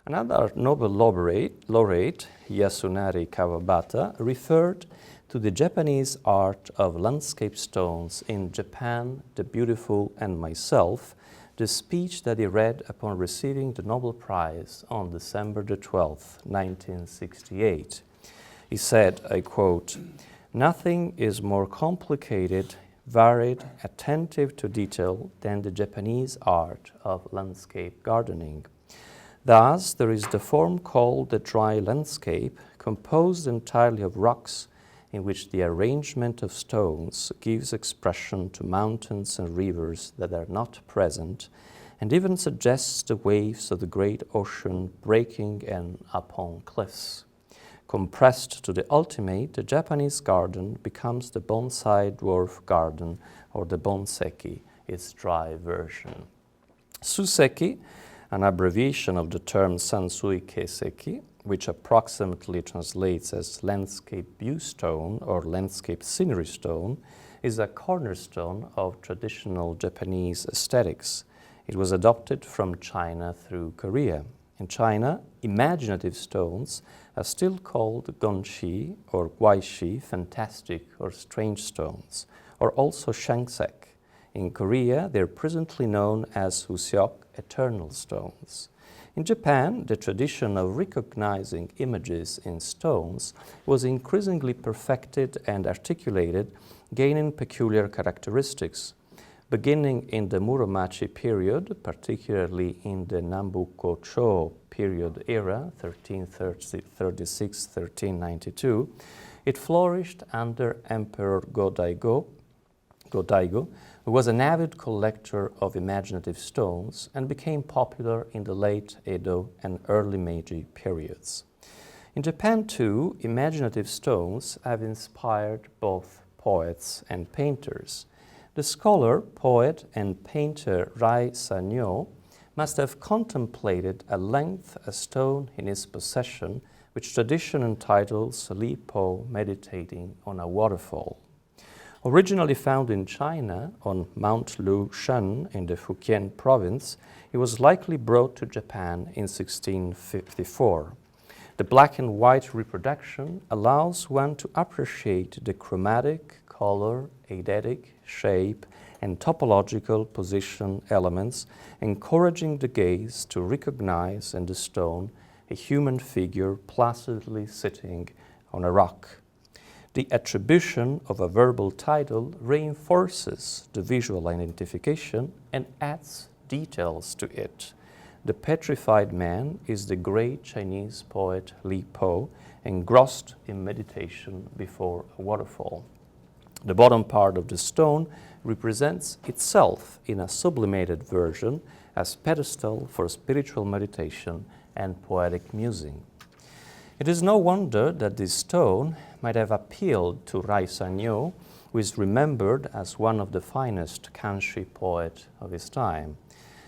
Another Nobel laureate, Yasunari Kawabata, referred to the Japanese art of landscape stones in Japan, the Beautiful and Myself, the speech that he read upon receiving the Nobel Prize on December the 12th, 1968. He said, I quote, "Nothing is more complicated, varied, attentive to detail than the Japanese art of landscape gardening. Thus, there is the form called the dry landscape, composed entirely of rocks, in which the arrangement of stones gives expression to mountains and rivers that are not present, and even suggests the waves of the great ocean breaking in upon cliffs. Compressed to the ultimate, the Japanese garden becomes the bonsai dwarf garden, or the bonseki, its dry version." Suseki, an abbreviation of the term Sansui Keiseki, which approximately translates as landscape view stone or landscape scenery stone, is a cornerstone of traditional Japanese aesthetics. It was adopted from China through Korea. In China, imaginative stones are still called gonshi or guaishi, fantastic or strange stones, or also shangsek. In Korea, they are presently known as useok, eternal stones. In Japan, the tradition of recognizing images in stones was increasingly perfected and articulated, gaining peculiar characteristics. Beginning in the Muromachi period, particularly in the Nambuko-cho period era, 1336-1392, it flourished under Emperor Go-Daigo, who was an avid collector of imaginative stones and became popular in the late Edo and early Meiji periods. In Japan, too, imaginative stones have inspired both poets and painters. The scholar, poet, and painter Rai Sanyo must have contemplated at length a stone in his possession, which tradition entitles Li Po meditating on a waterfall. Originally found in China on Mount Lu Shan in the Fujian province, it was likely brought to Japan in 1654. The black and white reproduction allows one to appreciate the chromatic, color, eidetic, shape, and topological position elements, encouraging the gaze to recognize in the stone a human figure placidly sitting on a rock. The attribution of a verbal title reinforces the visual identification and adds details to it. The petrified man is the great Chinese poet Li Po, engrossed in meditation before a waterfall. The bottom part of the stone represents itself in a sublimated version as pedestal for spiritual meditation and poetic musing. It is no wonder that this stone might have appealed to Rai Sanyo, who is remembered as one of the finest kanshi poets of his time.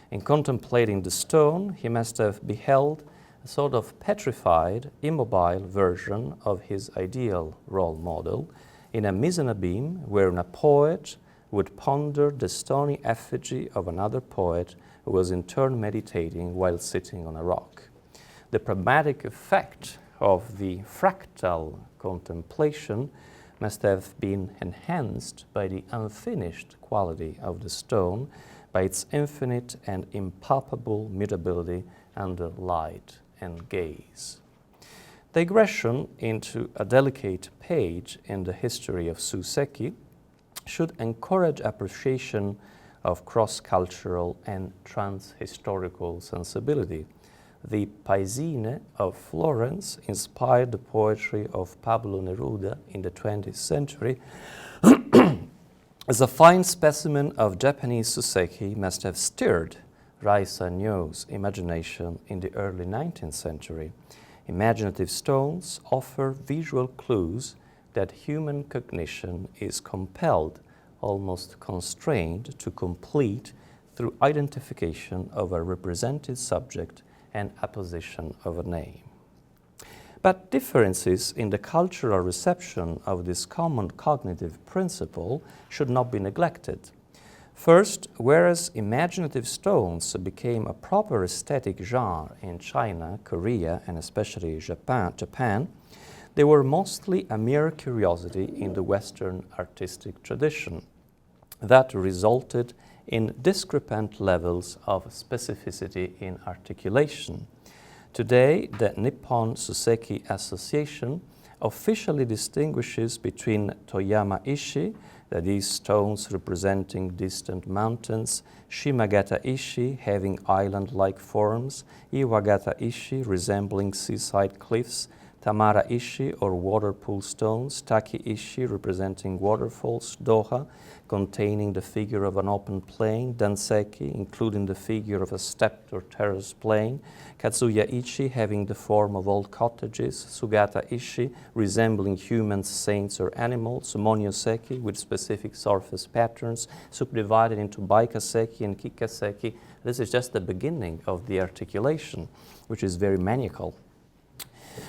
In contemplating the stone, he must have beheld a sort of petrified, immobile version of his ideal role model in a mise-en-abîme wherein a poet would ponder the stony effigy of another poet who was in turn meditating while sitting on a rock. The pragmatic effect of the fractal contemplation must have been enhanced by the unfinished quality of the stone, by its infinite and impalpable mutability under light and gaze. Digression into a delicate page in the history of Suseki should encourage appreciation of cross-cultural and trans-historical sensibility. The Paesine of Florence inspired the poetry of Pablo Neruda in the 20th century. As a fine specimen of Japanese Suseki must have stirred Rai Sanyo's imagination in the early 19th century. Imaginative stones offer visual clues that human cognition is compelled, almost constrained, to complete through identification of a represented subject and apposition of a name. But differences in the cultural reception of this common cognitive principle should not be neglected. First, whereas imaginative stones became a proper aesthetic genre in China, Korea, and especially Japan, they were mostly a mere curiosity in the Western artistic tradition that resulted in discrepant levels of specificity in articulation. Today, the Nippon Suseki Association officially distinguishes between Toyama-ishi, that is, stones representing distant mountains, Shimagata-ishi, having island-like forms, Iwagata-ishi, resembling seaside cliffs, Tamara-ishi, or water pool stones, Taki-ishi, representing waterfalls, Doha, containing the figure of an open plain, Danseki, including the figure of a stepped or terraced plain, Katsuya-ishi, having the form of old cottages, Sugata-ishi, resembling humans, saints, or animals, Monyo-seki, with specific surface patterns, subdivided into Baika-seki and Kika-seki. This is just the beginning of the articulation, which is very maniacal.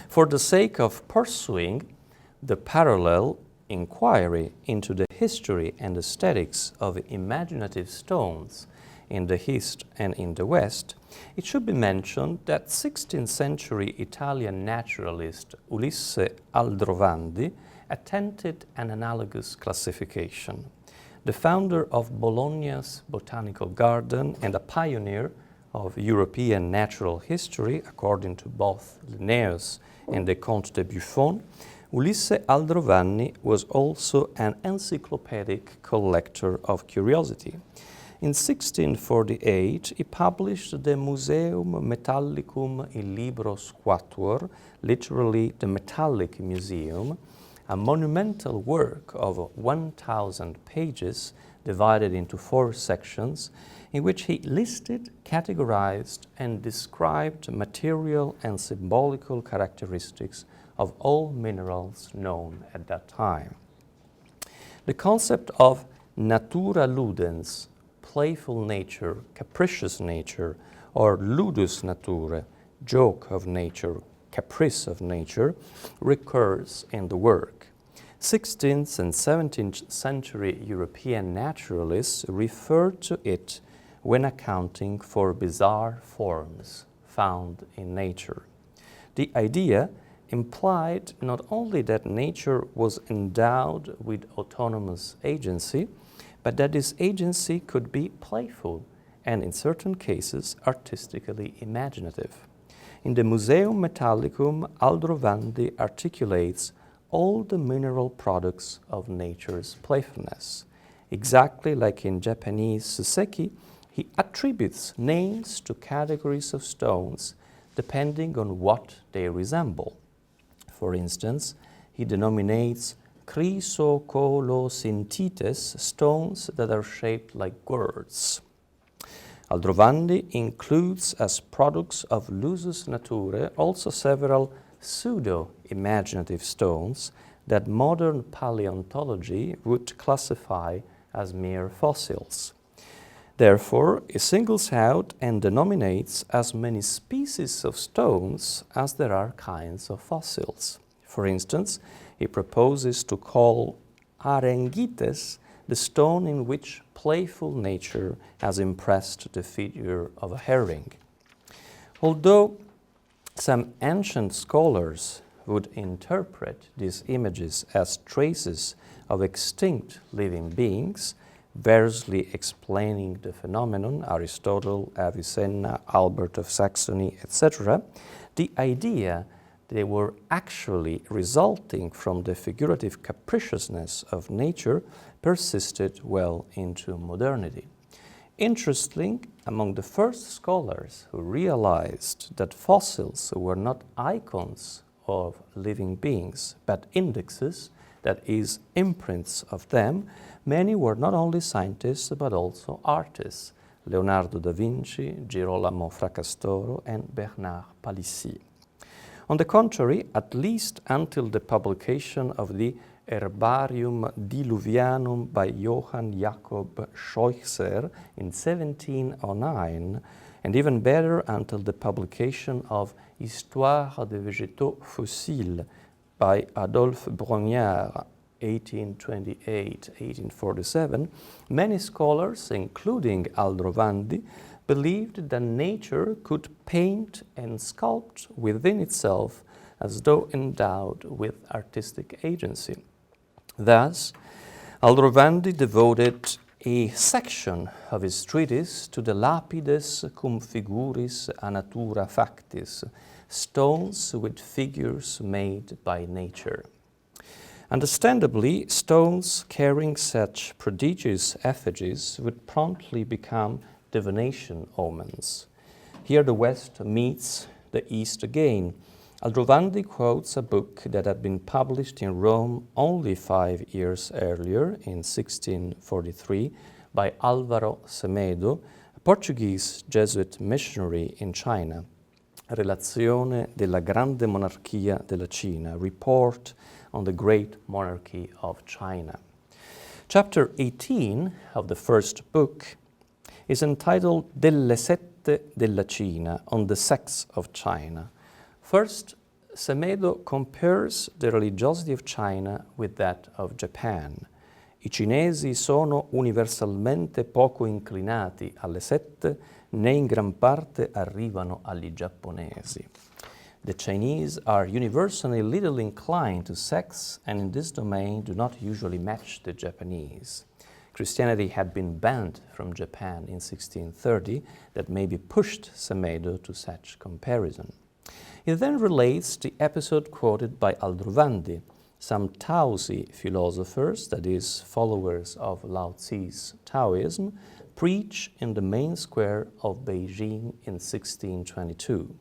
For the sake of pursuing the parallel inquiry into the history and aesthetics of imaginative stones in the East and in the West, it should be mentioned that 16th century Italian naturalist Ulisse Aldrovandi attempted an analogous classification. The founder of Bologna's Botanical Garden and a pioneer of European natural history, according to both Linnaeus and the Comte de Buffon, Ulisse Aldrovandi was also an encyclopedic collector of curiosity. In 1648, he published the Museum Metallicum in Libros Quatuor, literally the Metallic Museum, a monumental work of 1,000 pages divided into 4 sections, in which he listed, categorized, and described material and symbolical characteristics of all minerals known at that time. The concept of natura ludens, playful nature, capricious nature, or ludus naturae, joke of nature, caprice of nature, recurs in the work. 16th and 17th century European naturalists referred to it when accounting for bizarre forms found in nature. The idea implied not only that nature was endowed with autonomous agency, but that this agency could be playful and, in certain cases, artistically imaginative. In the Museum Metallicum, Aldrovandi articulates all the mineral products of nature's playfulness. Exactly like in Japanese Suseki, he attributes names to categories of stones depending on what they resemble. For instance, he denominates chrysocolosyntites, stones that are shaped like gourds. Aldrovandi includes as products of lusus naturae also several pseudo-imaginative stones that modern paleontology would classify as mere fossils. Therefore, he singles out and denominates as many species of stones as there are kinds of fossils. For instance, he proposes to call arengites the stone in which playful nature has impressed the figure of a herring. Although some ancient scholars would interpret these images as traces of extinct living beings, variously explaining the phenomenon, Aristotle, Avicenna, Albert of Saxony, etc., the idea they were actually resulting from the figurative capriciousness of nature persisted well into modernity. Interestingly, among the first scholars who realized that fossils were not icons of living beings, but indexes, that is, imprints of them, many were not only scientists but also artists, Leonardo da Vinci, Girolamo Fracastoro, and Bernard Palissy. On the contrary, at least until the publication of the Herbarium Diluvianum by Johann Jakob Scheuchzer in 1709, and even better until the publication of Histoire des végétaux fossiles by Adolphe Brongniart 1828-1847, many scholars, including Aldrovandi, believed that nature could paint and sculpt within itself as though endowed with artistic agency. Thus, Aldrovandi devoted a section of his treatise to the lapides cum figuris a natura factis, stones with figures made by nature. Understandably, stones carrying such prodigious effigies would promptly become divination omens. Here the West meets the East again. Aldrovandi quotes a book that had been published in Rome only 5 years earlier, in 1643, by Álvaro Semedo, a Portuguese Jesuit missionary in China. Relazione della Grande Monarchia della Cina, Report on the Great Monarchy of China. Chapter 18 of the first book is entitled Delle Sette della Cina, on the sects of China. First, Semedo compares the religiosity of China with that of Japan. I cinesi sono universalmente poco inclinati alle sette, né in gran parte arrivano agli giapponesi. The Chinese are universally little inclined to sects, and in this domain do not usually match the Japanese. Christianity had been banned from Japan in 1630, that maybe pushed Semedo to such comparison. He then relates the episode quoted by Aldrovandi. Some Taozi philosophers, that is, followers of Lao Tzu's Taoism, preach in the main square of Beijing in 1622.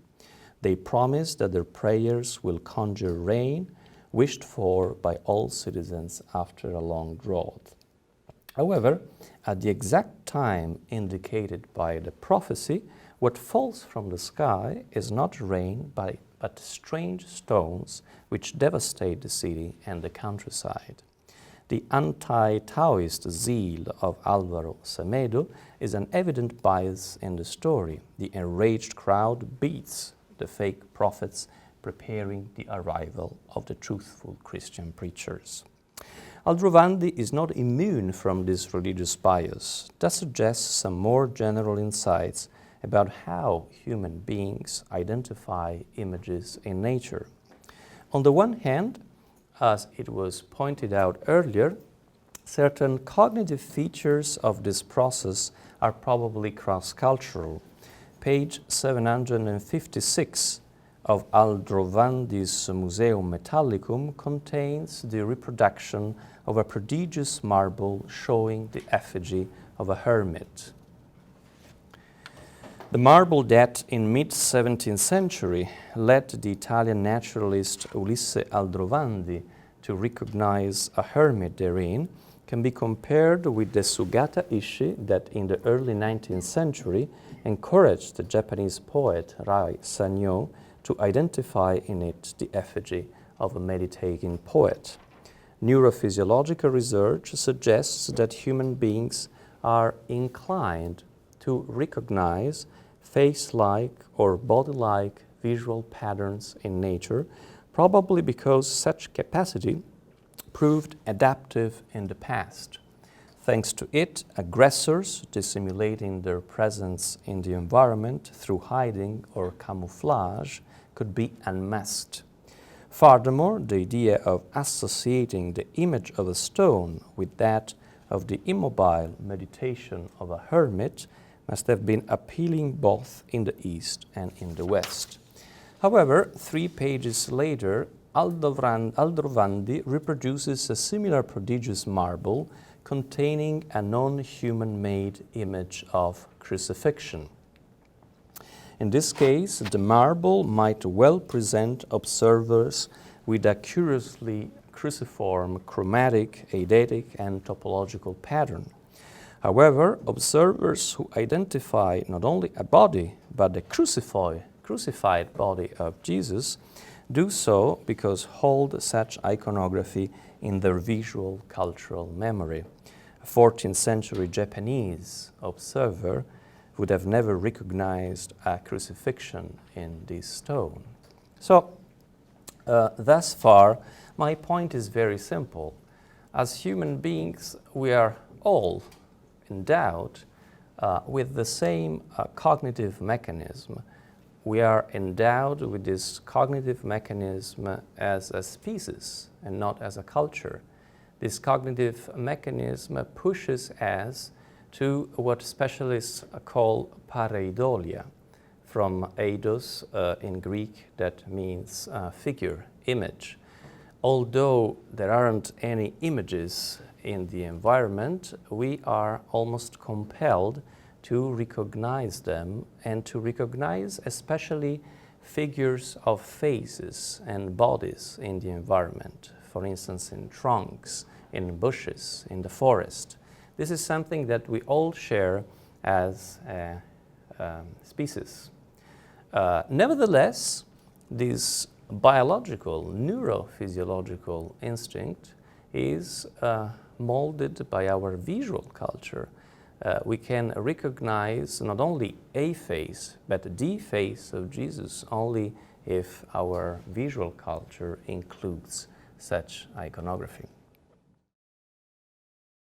They promise that their prayers will conjure rain, wished for by all citizens after a long drought. However, at the exact time indicated by the prophecy, what falls from the sky is not rain, but strange stones which devastate the city and the countryside. The anti-Taoist zeal of Álvaro Semedo is an evident bias in the story. The enraged crowd beats the fake prophets, preparing the arrival of the truthful Christian preachers. Aldrovandi is not immune from this religious bias. That suggests some more general insights about how human beings identify images in nature. On the one hand, as it was pointed out earlier, certain cognitive features of this process are probably cross-cultural. Page 756 of Aldrovandi's Museum Metallicum contains the reproduction of a prodigious marble showing the effigy of a hermit. The marble that, in mid-17th century, led the Italian naturalist Ulisse Aldrovandi to recognize a hermit therein can be compared with the Sugata Ishi that, in the early 19th century, encouraged the Japanese poet Rai Sanyo to identify in it the effigy of a meditating poet. Neurophysiological research suggests that human beings are inclined to recognize face-like or body-like visual patterns in nature, probably because such capacity proved adaptive in the past. Thanks to it, aggressors, dissimulating their presence in the environment through hiding or camouflage, could be unmasked. Furthermore, the idea of associating the image of a stone with that of the immobile meditation of a hermit must have been appealing both in the East and in the West. However, 3 pages later, Aldrovandi reproduces a similar prodigious marble containing a non-human-made image of crucifixion. In this case, the marble might well present observers with a curiously cruciform chromatic, eidetic, and topological pattern. However, observers who identify not only a body, but the crucified body of Jesus do so because hold such iconography in their visual cultural memory. A 14th century Japanese observer would have never recognized a crucifixion in this stone. So, thus far, my point is very simple. As human beings, we are all endowed with the same cognitive mechanism. We are endowed with this cognitive mechanism as a species and not as a culture. This cognitive mechanism pushes us to what specialists call pareidolia, from eidos in Greek, that means figure, image. Although there aren't any images in the environment, we are almost compelled to recognize them and to recognize especially figures of faces and bodies in the environment, for instance in trunks, in bushes, in the forest. This is something that we all share as a species. Nevertheless, this biological, neurophysiological instinct is molded by our visual culture. We can recognize not only a face, but the face of Jesus only if our visual culture includes such iconography.